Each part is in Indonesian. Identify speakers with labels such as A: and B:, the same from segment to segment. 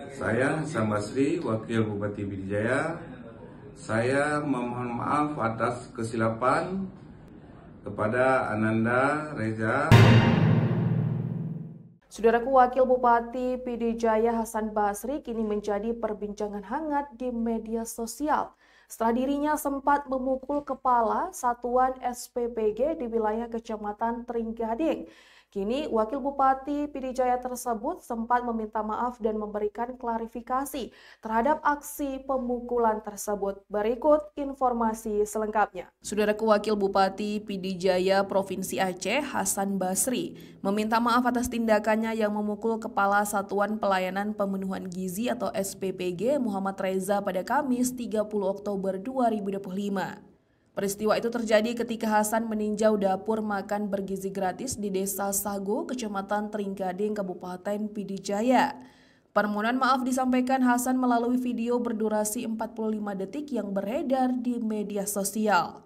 A: Saya Hasan Basri, Wakil Bupati Pidijaya. Saya memohon maaf atas kesilapan kepada Ananda Reza.
B: Saudaraku, Wakil Bupati Pidijaya Hasan Basri kini menjadi perbincangan hangat di media sosial setelah dirinya sempat memukul kepala satuan SPPG di wilayah Kecamatan Trenggading. Kini Wakil Bupati Pidijaya tersebut sempat meminta maaf dan memberikan klarifikasi terhadap aksi pemukulan tersebut. Berikut informasi selengkapnya. Saudaraku, Wakil Bupati Pidijaya Provinsi Aceh Hasan Basri meminta maaf atas tindakannya yang memukul Kepala Satuan Pelayanan Pemenuhan Gizi atau SPPG Muhammad Reza pada Kamis 30 Oktober 2025. Peristiwa itu terjadi ketika Hasan meninjau dapur makan bergizi gratis di Desa Sago, Kecamatan Trenggading, Kabupaten Pidijaya. Permohonan maaf disampaikan Hasan melalui video berdurasi 45 detik yang beredar di media sosial.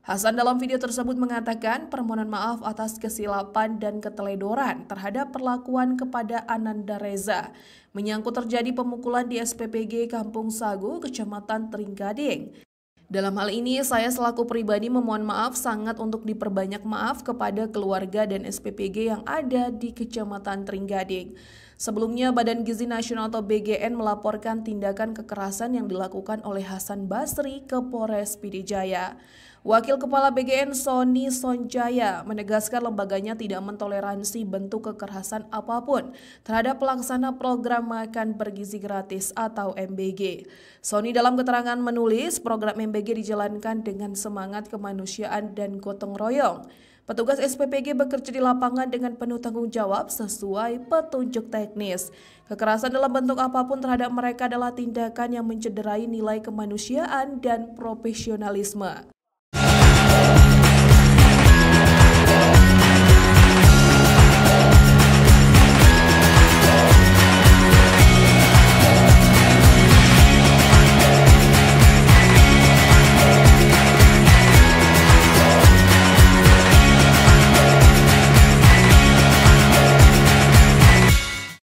B: Hasan dalam video tersebut mengatakan permohonan maaf atas kesilapan dan keteledoran terhadap perlakuan kepada Ananda Reza menyangkut terjadi pemukulan di SPPG Kampung Sago, Kecamatan Trenggading. Dalam hal ini, saya selaku pribadi memohon maaf sangat untuk diperbanyak maaf kepada keluarga dan SPPG yang ada di Kecamatan Trenggading. Sebelumnya, Badan Gizi Nasional atau BGN melaporkan tindakan kekerasan yang dilakukan oleh Hasan Basri ke Polres Pidijaya. Wakil Kepala BGN Sony Sonjaya menegaskan lembaganya tidak mentoleransi bentuk kekerasan apapun terhadap pelaksana program makan bergizi gratis atau MBG. Sony dalam keterangan menulis program MBG dijalankan dengan semangat kemanusiaan dan gotong royong. Petugas SPPG bekerja di lapangan dengan penuh tanggung jawab sesuai petunjuk teknis. Kekerasan dalam bentuk apapun terhadap mereka adalah tindakan yang mencederai nilai kemanusiaan dan profesionalisme.